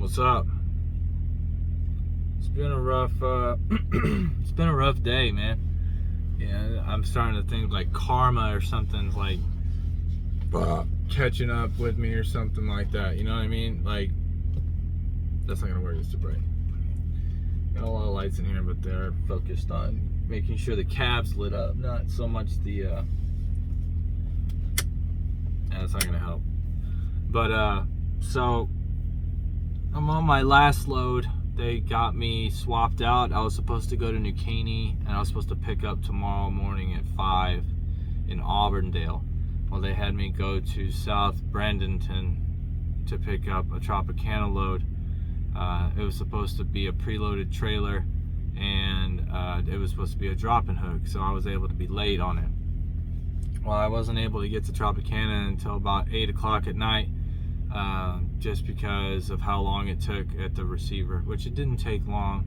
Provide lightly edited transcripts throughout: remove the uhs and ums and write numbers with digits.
What's up? It's been a rough it's been a rough day, man. Yeah, I'm starting to think like karma or something's like catching up with me or something like that. You know what I mean? Like, that's not gonna work. It's too bright. Got a lot of lights in here, but they're focused on making sure the cab's lit up, not so much the that's not gonna help. But so I'm on my last load. They got me swapped out. I was supposed to go to New Caney, and I was supposed to pick up tomorrow morning at 5 in Auburndale. Well, they had me go to South Bradenton to pick up a Tropicana load. It was supposed to be a preloaded trailer, and it was supposed to be a drop-and hook, so I was able to be late on it. Well, I wasn't able to get to Tropicana until about 8 o'clock at night, just because of how long it took at the receiver, which it didn't take long.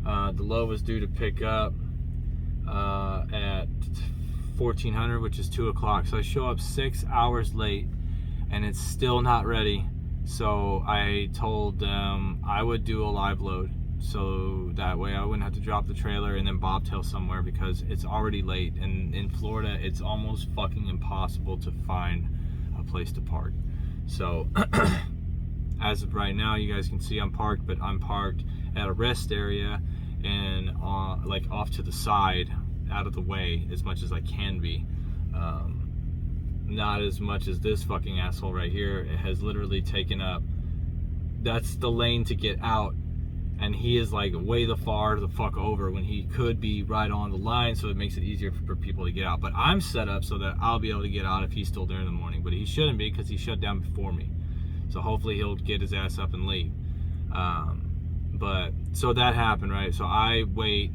The load was due to pick up at 1400, which is 2 o'clock. So I show up 6 hours late, and it's still not ready. So I told them I would do a live load, so that way I wouldn't have to drop the trailer and then bobtail somewhere, because it's already late. And in Florida, it's almost fucking impossible to find a place to park. So as of right now, you guys can see I'm parked, but I'm parked at a rest area and like off to the side, out of the way as much as I can be. Not as much as this fucking asshole right here. It has literally taken up, that's the lane to get out, and he is like way the fuck over when he could be right on the line, so it makes it easier for people to get out. But I'm set up so that I'll be able to get out if he's still there in the morning, but he shouldn't be, because he shut down before me. So hopefully he'll get his ass up and leave. But so that happened, right? So I wait.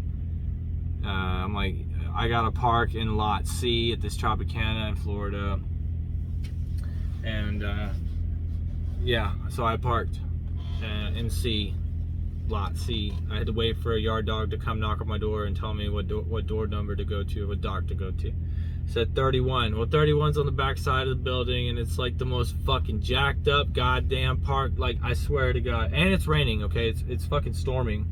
I'm like, I gotta park in lot C at this Tropicana in Florida, and yeah, so I parked in C, lot C. I had to wait for a yard dog to come knock on my door and tell me what door number to go to, what dock to go to. It said 31. Well, 31's on the back side of the building, and it's like the most fucking jacked up goddamn park. Like, I swear to God. And it's raining, okay? It's fucking storming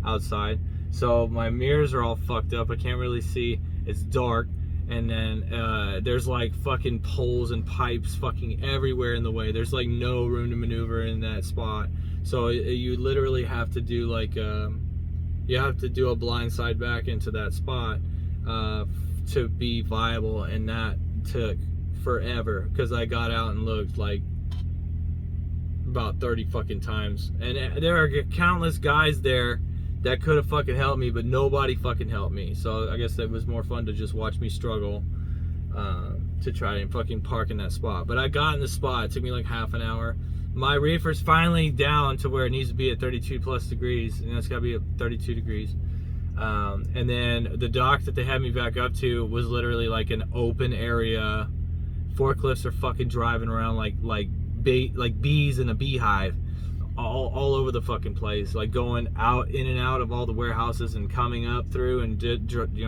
outside. So my mirrors are all fucked up. I can't really see. It's dark. And then there's like fucking poles and pipes fucking everywhere in the way. There's like no room to maneuver in that spot. So you literally have to do like you have to do a blind side back into that spot to be viable, and that took forever, because I got out and looked like about 30 fucking times, and there are countless guys there that could have fucking helped me, but nobody fucking helped me. So I guess it was more fun to just watch me struggle to try and fucking park in that spot. But I got in the spot. It took me like half an hour. My reefer's finally down to where it needs to be at 32 plus degrees, and it's got to be at 32 degrees. And then the dock that they had me back up to was literally like an open area. Forklifts are fucking driving around like bees in a beehive, all over the fucking place, like going out in and out of all the warehouses and coming up through and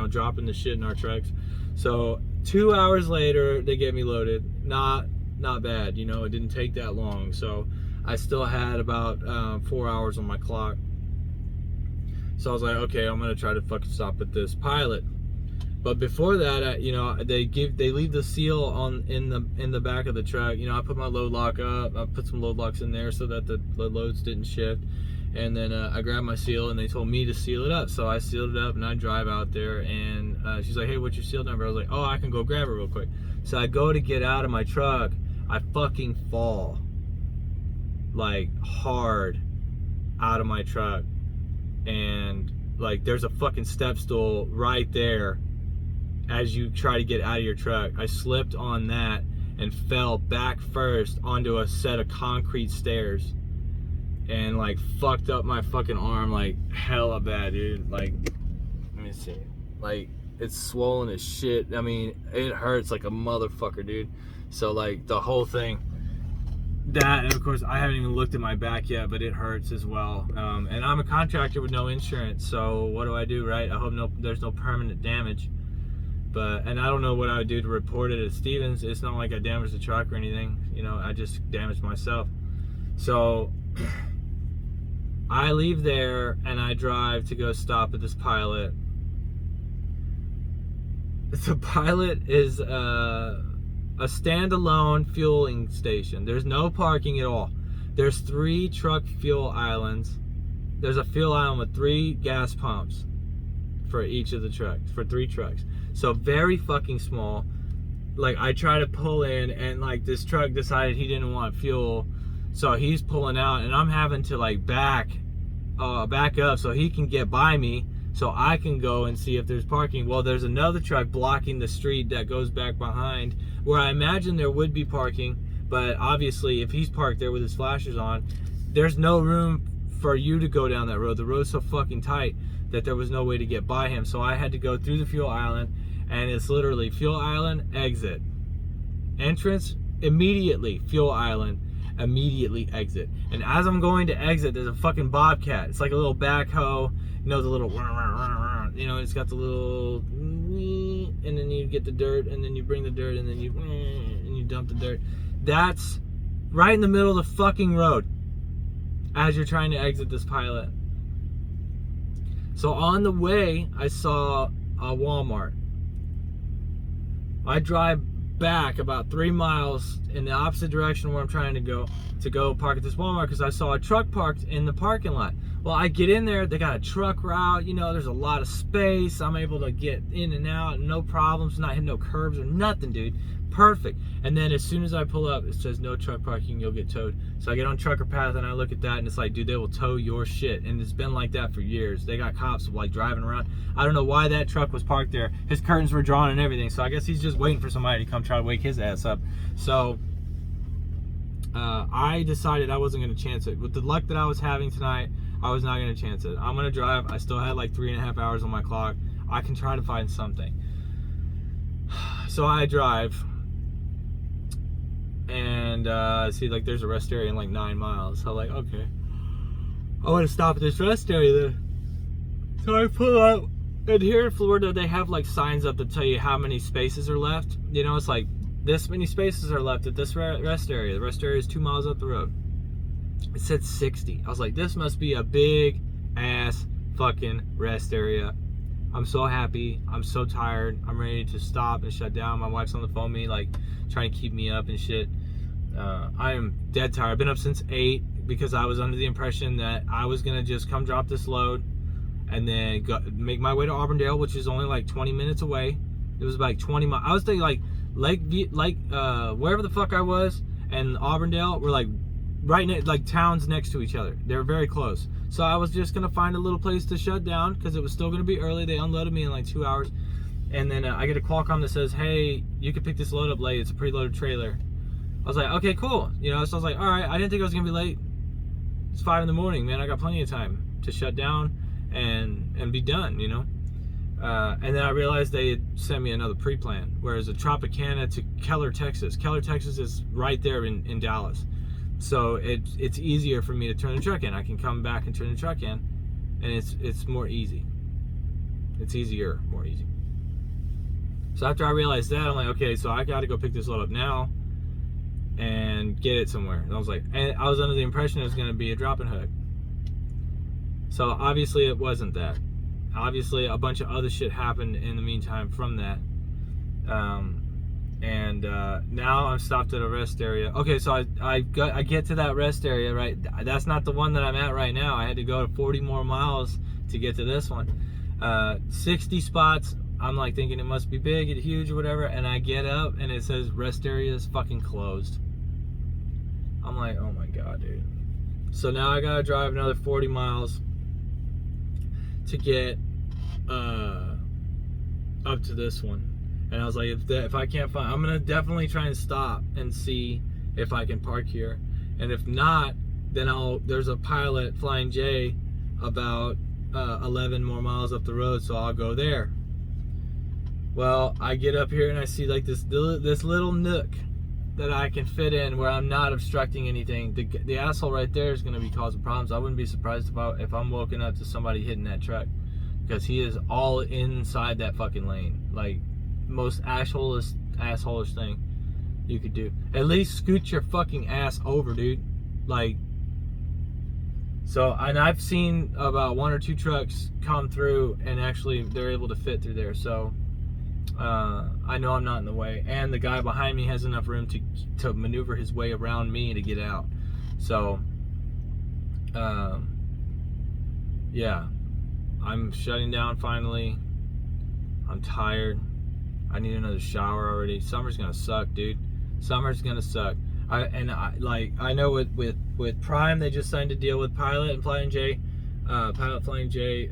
dropping the shit in our trucks. So 2 hours later, they get me loaded. Not bad, it didn't take that long. So I still had about 4 hours on my clock. So I was like, okay, I'm gonna try to fucking stop at this Pilot. But before that, they leave the seal in the back of the truck. I put my load lock up. I put some load locks in there so that the loads didn't shift. And then I grabbed my seal, and they told me to seal it up. So I sealed it up, and I drive out there, and she's like, hey, what's your seal number? I was like, oh, I can go grab it real quick. So I go to get out of my truck. I fucking fall, like, hard out of my truck. And like, there's a fucking step stool right there as you try to get out of your truck. I slipped on that and fell back first onto a set of concrete stairs, and like fucked up my fucking arm like hella bad, dude. Like, let me see, like, it's swollen as shit. I mean, it hurts like a motherfucker, dude. So like the whole thing, that, and of course I haven't even looked at my back yet, but it hurts as well. And I'm a contractor with no insurance, so what do I do, right? I hope there's no permanent damage. And I don't know what I would do to report it at Stevens. It's not like I damaged the truck or anything, I just damaged myself. So I leave there and I drive to go stop at this Pilot. The Pilot is a standalone fueling station. There's no parking at all. There's 3 truck fuel islands. There's a fuel island with 3 gas pumps for each of the trucks, for 3 trucks. So very fucking small. Like, I try to pull in, and like this truck decided he didn't want fuel, so he's pulling out, and I'm having to like back up so he can get by me, so I can go and see if there's parking. Well, there's another truck blocking the street that goes back behind, where I imagine there would be parking, but obviously if he's parked there with his flashers on, there's no room for you to go down that road. The road's so fucking tight that there was no way to get by him. So I had to go through the fuel island, and it's literally fuel island, exit, entrance, immediately fuel island, immediately exit. And as I'm going to exit, there's a fucking bobcat. It's like a little backhoe, you know, the little, you know, it's got the little, and then you get the dirt, and then you bring the dirt, and then you dump the dirt. That's right in the middle of the fucking road as you're trying to exit this Pilot. So on the way, I saw a Walmart. I drive back about 3 miles in the opposite direction where I'm trying to go park at this Walmart, because I saw a truck parked in the parking lot. Well, I get in there, they got a truck route, you know, there's a lot of space. I'm able to get in and out, no problems, not hitting no curbs or nothing, dude. Perfect. And then as soon as I pull up, it says no truck parking, you'll get towed. So I get on Trucker Path and I look at that, and it's like, dude, they will tow your shit. And it's been like that for years. They got cops like driving around. I don't know why that truck was parked there. His curtains were drawn and everything. So I guess he's just waiting for somebody to come try to wake his ass up. So I decided I wasn't going to chance it. With the luck that I was having tonight, I was not going to chance it. I'm going to drive. I still had like 3.5 hours on my clock. I can try to find something. So I drive. And see, like, there's a rest area in like 9 miles. So I'm like, okay, I want to stop at this rest area then. So I pull out, and here in Florida they have like signs up that tell you how many spaces are left. You know, it's like, this many spaces are left at this rest area. The rest area is 2 miles up the road. It said 60. I was like, this must be a big ass fucking rest area. I'm so happy. I'm so tired. I'm ready to stop and shut down. My wife's on the phone with me, like, trying to keep me up and shit. I am dead tired. I've been up since 8 because I was under the impression that I was gonna just come drop this load and then make my way to Auburndale, which is only like 20 minutes away. It was like 20 miles. I was thinking like wherever the fuck I was and Auburndale were like right next, like towns next to each other. They're very close. So I was just gonna find a little place to shut down because it was still gonna be early. They unloaded me in like 2 hours, and then I get a Qualcomm that says, "Hey, you can pick this load up late. It's a preloaded trailer." I was like, "Okay, cool." You know, so I was like, "All right." I didn't think I was gonna be late. It's 5 in the morning, man. I got plenty of time to shut down and be done. You know. And then I realized they had sent me another pre-plan, whereas a Tropicana to Keller, Texas. Keller, Texas is right there in Dallas. So it's easier for me to turn the truck in. I can come back and turn the truck in, and it's more easy. It's easier, more easy. So after I realized that, I'm like, okay, so I got to go pick this load up now and get it somewhere. And I was like, and I was under the impression it was going to be a drop and hook. So obviously it wasn't that. Obviously a bunch of other shit happened in the meantime from that. Now I'm stopped at a rest area. Okay, so I get to that rest area, right? That's not the one that I'm at right now. I had to go to 40 more miles to get to this one. 60 spots. I'm like thinking it must be big and huge or whatever, and I get up and it says rest area is fucking closed. I'm like, oh my god, dude. So now I gotta drive another 40 miles to get up to this one. And I was like, if I can't find, I'm gonna definitely try and stop and see if I can park here. And if not, then there's a Pilot Flying J about 11 more miles up the road, so I'll go there. Well, I get up here and I see like this little nook that I can fit in where I'm not obstructing anything. The asshole right there is gonna be causing problems. I wouldn't be surprised if I'm woken up to somebody hitting that truck, because he is all inside that fucking lane. Like, most assholish thing you could do. At least scoot your fucking ass over, dude. Like, So, and I've seen about 1 or 2 trucks come through, and actually they're able to fit through there. So I know I'm not in the way, and the guy behind me has enough room to maneuver his way around me to get out. So yeah, I'm shutting down finally. I'm tired. I need another shower already. Summer's gonna suck, dude. Summer's gonna suck. I know with Prime, they just signed a deal with Pilot and Flying J, Pilot Flying J,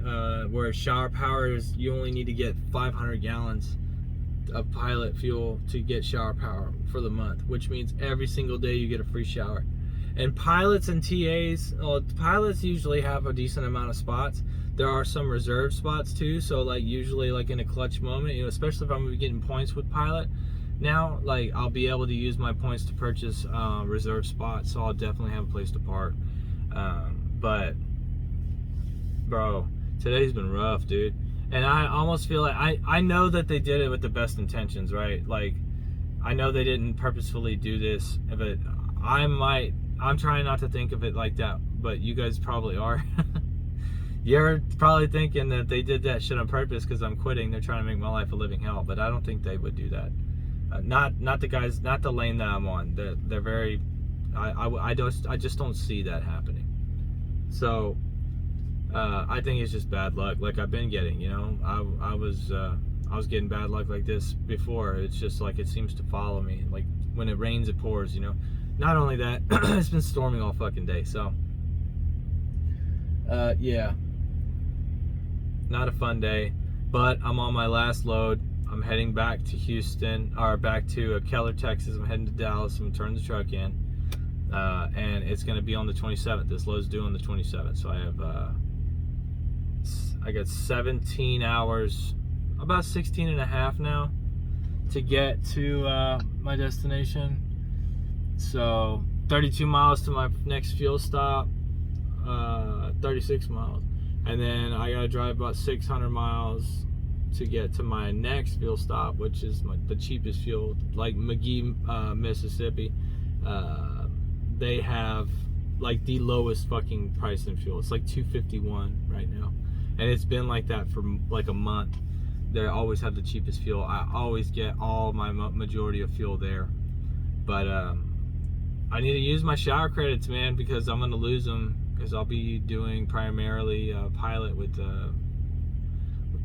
where shower power is, you only need to get 500 gallons of Pilot fuel to get shower power for the month, which means every single day you get a free shower. And pilots and TAs, well, pilots usually have a decent amount of spots. There are some reserve spots too, so like usually like in a clutch moment, you know, especially if I'm gonna be getting points with Pilot now, like I'll be able to use my points to purchase reserve spots, so I'll definitely have a place to park. But bro, today's been rough, dude. And I almost feel like I know that they did it with the best intentions, right? Like I know they didn't purposefully do this, but I'm trying not to think of it like that, but you guys probably are. You're probably thinking that they did that shit on purpose because I'm quitting. They're trying to make my life a living hell, but I don't think they would do that. Not the guys, not the lane that I'm on. They're very. I just don't see that happening. So I think it's just bad luck, like I've been getting. You know, I was getting bad luck like this before. It's just like it seems to follow me. Like when it rains, it pours. You know. Not only that, it's been storming all fucking day. So yeah, not a fun day. But I'm on my last load. I'm heading back to Houston, or back to Keller, Texas. I'm heading to Dallas. I'm gonna turn the truck in, and it's gonna be on the 27th. This load's due on the 27th, so I got 17 hours, about 16 and a half now, to get to my destination. So 32 miles to my next fuel stop, 36 miles, and then I gotta drive about 600 miles to get to my next fuel stop, which is the cheapest fuel, like McGee, Mississippi. They have like the lowest fucking price in fuel. It's like $2.51 right now, and it's been like that for like a month. They always have the cheapest fuel. I always get all my majority of fuel there, but I need to use my shower credits, man, because I'm gonna lose them, because I'll be doing primarily Pilot with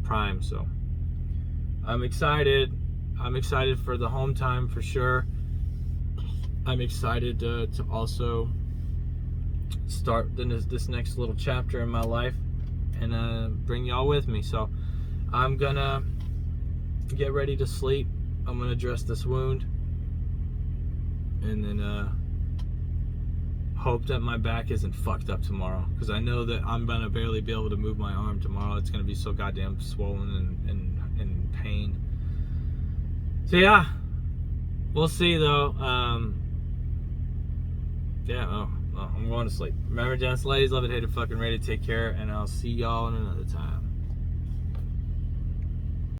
Prime. So I'm excited. I'm excited for the home time for sure. I'm excited to also start this next little chapter in my life and bring y'all with me. So I'm gonna get ready to sleep. I'm gonna dress this wound, and then hope that my back isn't fucked up tomorrow, because I know that I'm gonna barely be able to move my arm tomorrow. It's gonna be so goddamn swollen and in pain. So yeah, we'll see though. Yeah, I'm going to sleep. Remember, gents, ladies, love it, hate it, fucking ready to take care, and I'll see y'all in another time.